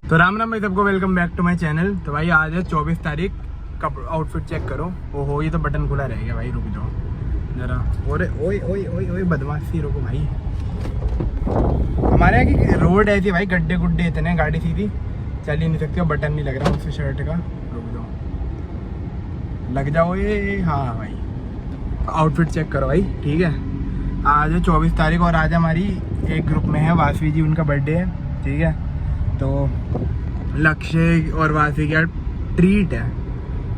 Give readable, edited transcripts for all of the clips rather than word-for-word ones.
तो राम राम भाई सबको, welcome back to my channel. तो भाई आज है 24 तारीख। कब आउटफिट चेक करो। ओहो, ये तो बटन खुला रह गया भाई, रुक जाओ जरा। ओए ओए ओए ओए ओए बदमाशी, रुको भाई। हमारे यहाँ की रोड ऐसी भाई, गड्ढे गुड्ढे इतने, गाड़ी सीधी चल ही नहीं सकती और बटन नहीं लग रहा मुझसे शर्ट का। रुक जाओ, लग जाओ ये। हाँ भाई, आउटफिट चेक करो भाई, ठीक है। आज है 24 तारीख और आज हमारी एक ग्रुप में है वासवी जी, उनका बर्थडे है, ठीक है। तो लक्ष्य और वासी का ट्रीट है।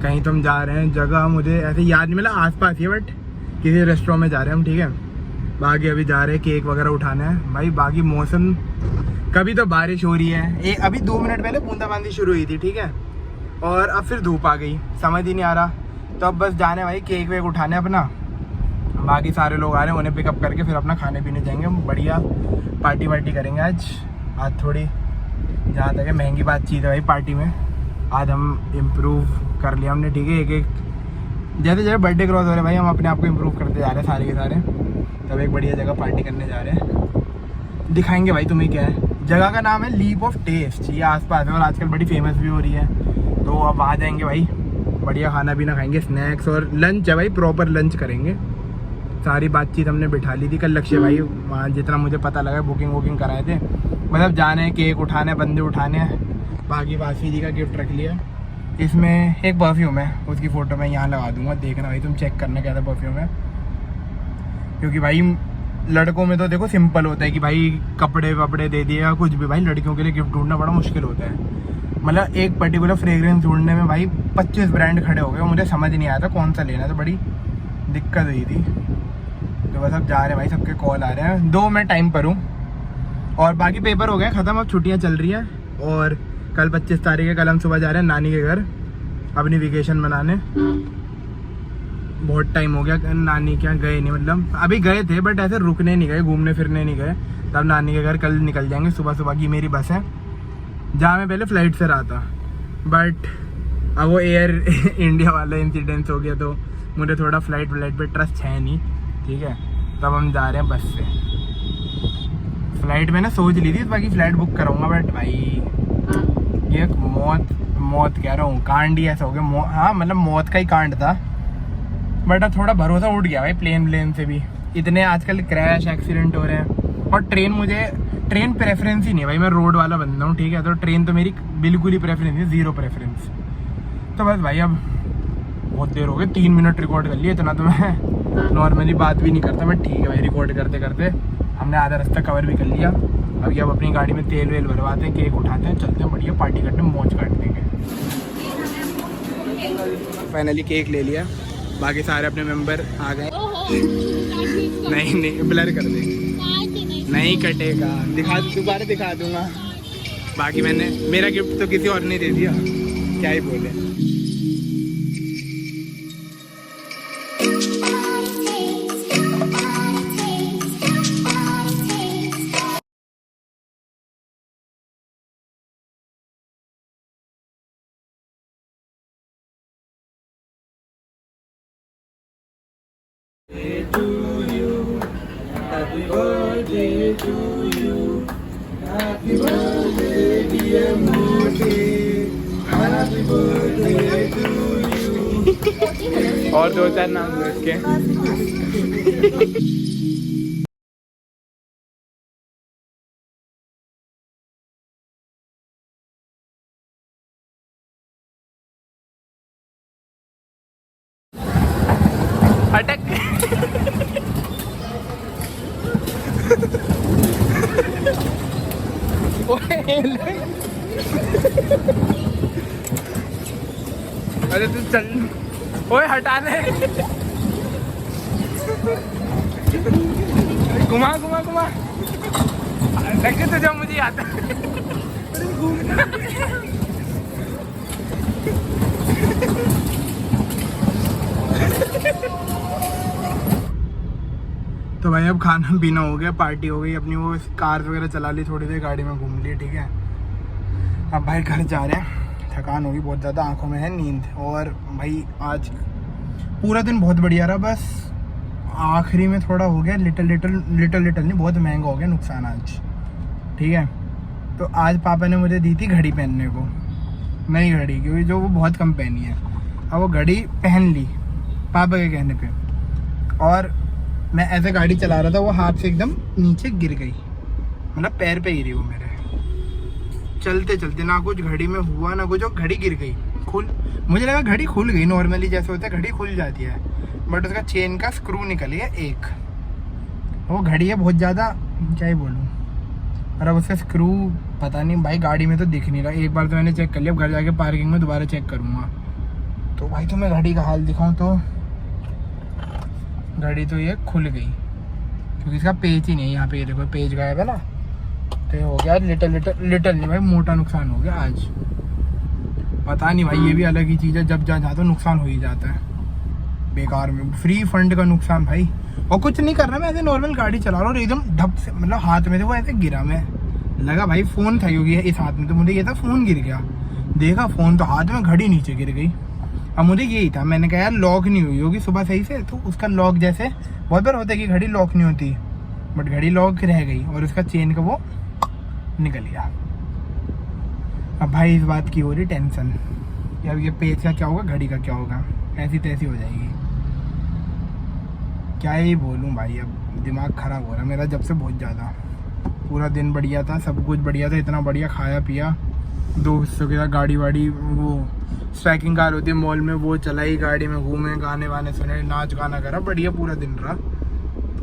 कहीं तो हम जा रहे हैं, जगह मुझे ऐसे याद नहीं मिला, आसपास ही है, बट किसी रेस्टोरेंट में जा रहे हैं हम, ठीक है। बाकी अभी जा रहे हैं केक वगैरह उठाना है भाई। बाकी मौसम, कभी तो बारिश हो रही है, अभी 2 मिनट पहले बूंदाबांदी शुरू हुई थी, ठीक है, और अब फिर धूप आ गई, समझ ही नहीं आ रहा। तो अब बस जाने भाई केक वेक उठाने अपना। बाकी सारे लोग आ रहे हैं, उन्हें पिकअप करके फिर अपना खाने पीने जाएंगे। बढ़िया पार्टी वार्टी करेंगे आज थोड़ी, जहाँ तक है महंगी बातचीत है भाई पार्टी में। आज हम इम्प्रूव कर लिया हमने, ठीक है। एक जैसे जैसे बर्थडे क्रॉस हो रहे हैं भाई, हम अपने आप को इम्प्रूव करते जा रहे हैं सारे के सारे। तब एक बढ़िया जगह पार्टी करने जा रहे हैं, दिखाएंगे भाई तुम्हें क्या है। जगह का नाम है लीप ऑफ टेस्ट, ये आसपास है और आजकल बड़ी फेमस भी हो रही है। तो अब आ जाएंगे भाई, बढ़िया खाना पीना खाएंगे, स्नैक्स और लंच है भाई, प्रॉपर लंच करेंगे। सारी बातचीत हमने बिठा ली थी कल लक्ष्य भाई वहाँ, जितना मुझे पता लगा बुकिंग वुकिंग कराए थे। मतलब जाने हैं, केक उठाने, बंदे उठाने हैं। बाकी वासी जी का गिफ्ट रख लिया। इसमें एक परफ्यूम है, उसकी फ़ोटो मैं यहाँ लगा दूंगा, देखना भाई तुम चेक करना कैसा परफ्यूम है। क्योंकि भाई लड़कों में तो देखो सिंपल होता है कि भाई कपड़े वपड़े दे दिए या कुछ भी, भाई लड़कियों के लिए गिफ्ट ढूंढना बड़ा मुश्किल होता है। मतलब एक पर्टिकुलर फ्रेग्रेंस ढूंढने में भाई 25 ब्रांड खड़े हो गए, मुझे समझ नहीं आया था कौन सा लेना, तो बड़ी दिक्कत हुई थी। तो बस अब जा रहे हैं भाई, सबके कॉल आ रहे हैं। 2 मैं टाइम पर हूँ और बाकी पेपर हो गए ख़त्म, अब छुट्टियाँ चल रही हैं। और कल 25 तारीख है, कल हम सुबह जा रहे हैं नानी के घर अपनी वेकेशन मनाने। बहुत टाइम हो गया नानी के यहाँ गए नहीं, मतलब अभी गए थे बट ऐसे रुकने नहीं गए, घूमने फिरने नहीं गए। तब नानी के घर कल निकल जाएंगे। सुबह सुबह की मेरी बस है, जहाँ मैं पहले फ़्लाइट से रहा था, बट अब वो एयर इंडिया वाला इंसिडेंस हो गया, तो मुझे थोड़ा फ्लाइट पे ट्रस्ट है नहीं, ठीक है। तब हम जा रहे हैं बस से। फ्लाइट मैंने सोच ली थी बाकी फ़्लाइट बुक कराऊंगा, बट भाई ये मौत कह रहा हूँ, कांड ही ऐसा हो गया। हाँ मतलब मौत का ही कांड था, बट अब थोड़ा भरोसा उठ गया भाई प्लेन से भी। इतने आजकल क्रैश एक्सीडेंट हो रहे हैं। और ट्रेन प्रेफरेंस ही नहीं भाई, मैं रोड वाला बंदा हूँ, ठीक है। तो ट्रेन तो मेरी बिल्कुल ही प्रेफरेंस नहीं, 0 प्रेफरेंस। तो बस भाई अब बहुत देर हो गई, 3 मिनट रिकॉर्ड कर लिया, इतना तो मैं नॉर्मली बात भी नहीं करता, बट ठीक है भाई, रिकॉर्ड करते करते हमने आधा रास्ता कवर भी कर लिया। अभी अब अपनी गाड़ी में तेल वेल भरवाते हैं, केक उठाते हैं, चलते हैं बढ़िया पार्टी करते हैं, मौज काट देंगे। फाइनली केक ले लिया, बाकी सारे अपने मेंबर आ गए। नहीं ब्लर कर देंगे, नहीं कटेगा, दोबारा दिखा दूंगा। बाकी मेरा गिफ्ट तो किसी और ने दे दिया, क्या ही बोले। Happy birthday to you, happy birthday dear Moti, happy birthday to you। और 2-4 नाम हुए इसके। अटक अरे तू चल, ओए हटा ले। घुमा लगे तो जब मुझे आता। तो भाई अब खाना पीना हो गया, पार्टी हो गई अपनी, वो कार वगैरह चला ली, थोड़ी देर गाड़ी में घूम ली, ठीक है। अब भाई घर जा रहे हैं, थकान होगी बहुत ज़्यादा, आंखों में है नींद। और भाई आज पूरा दिन बहुत बढ़िया रहा, बस आखिरी में थोड़ा हो गया लिटल नहीं, बहुत महंगा हो गया नुकसान आज, ठीक है। तो आज पापा ने मुझे दी थी घड़ी पहनने को, नई घड़ी, क्योंकि जो वो बहुत कम पहनी है। अब वो घड़ी पहन ली पापा के कहने पे, और मैं ऐसे गाड़ी चला रहा था, वो हाथ से एकदम नीचे गिर गई, मतलब पैर पे गिरी वो मेरे, चलते चलते। ना कुछ घड़ी में हुआ ना कुछ, घड़ी गिर गई। मुझे लगा घड़ी खुल गई, नॉर्मली जैसे होता है घड़ी खुल जाती है, बट उसका चेन का स्क्रू निकल गया एक। वो घड़ी है बहुत ज़्यादा, क्या ही बोलूँ। और अब उसका स्क्रू पता नहीं भाई, गाड़ी में तो दिख नहीं रहा। एक बार तो मैंने चेक कर लिया, अब घर जाके पार्किंग में दोबारा चेक करूँगा। तो भाई तो मैं घड़ी का हाल दिखाऊँ तो घड़ी तो ये खुल गई, क्योंकि इसका पेज ही नहीं है यहाँ पे। ये देखो पेज गायब है ना, तो ये हो गया लिटल नहीं भाई, मोटा नुकसान हो गया आज। पता नहीं भाई, ये भी अलग ही चीज़ है, जब जहाँ तो नुकसान हो ही जाता है बेकार में, फ्री फंड का नुकसान भाई। और कुछ नहीं कर रहा मैं, ऐसे नॉर्मल गाड़ी चला रहा हूँ और एकदम ढप से, मतलब हाथ में थे वो ऐसे गिरा। मैं लगा भाई फ़ोन था होगी इस हाथ में, तो मुझे ये था फ़ोन गिर गया। देखा फ़ोन तो हाथ में, घड़ी नीचे गिर गई। अब मुझे यही था, मैंने कहा यार लॉक नहीं हुई होगी सुबह सही से, तो उसका लॉक जैसे बहुत बार होता है कि घड़ी लॉक नहीं होती, बट घड़ी लॉक रह गई और उसका चेन का वो निकल गया। अब भाई इस बात की हो रही टेंशन कि अब ये पेज का क्या होगा, घड़ी का क्या होगा, ऐसी तैसी हो जाएगी। क्या ही बोलूँ भाई, अब दिमाग ख़राब हो रहा है मेरा जब से बहुत ज़्यादा। पूरा दिन बढ़िया था, सब कुछ बढ़िया था, इतना बढ़िया खाया पिया, दोस्तों के साथ गाड़ी वाड़ी, वो स्ट्राइकिंग कार होती है मॉल में, वो चलाई, गाड़ी में घूमे, गाने वाने सुने, नाच गाना करा, बढ़िया पूरा दिन रहा।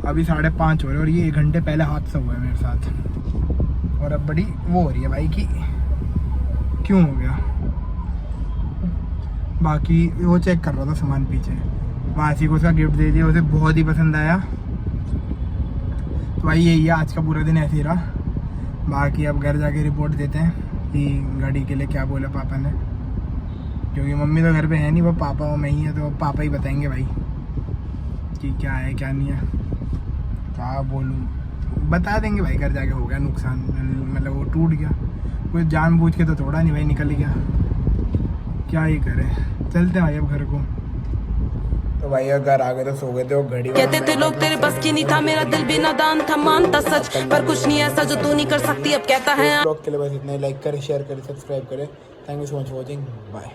अभी 5:30 हो रहे और ये 1 घंटे पहले हादसा हुआ है मेरे साथ। और अब बड़ी वो हो रही है भाई कि क्यों हो गया। बाकी वो चेक कर रहा था सामान पीछे, वासी को उसका गिफ्ट दे दिया, उसे बहुत ही पसंद आया। तो भाई यही है, आज का पूरा दिन ऐसे ही रहा। बाकी अब घर जाके रिपोर्ट देते हैं कि गाड़ी के लिए क्या बोला पापा ने, क्योंकि मम्मी तो घर पे है नहीं, वो पापा और मैं ही है, तो पापा ही बताएंगे भाई कि क्या है क्या नहीं है। क्या बोलूँ, बता देंगे भाई घर जाके हो गया नुकसान, मतलब वो टूट गया, कोई जानबूझ के तो तोड़ा नहीं भाई, निकल गया, क्या ही करे। चलते हैं भाई अब घर को। तो भाई घर आ गए तो सो गए थे, वो घड़ी कहते थे लोग तेरे बस की नहीं था, मेरा दिल भी नादान था, मानता सच पर कुछ नहीं ऐसा जो तू नहीं कर सकती, अब कहता है। ब्लॉग के लिए बस इतना ही, लाइक करें, शेयर करें, सब्सक्राइब करें। Thank you so much for watching, bye.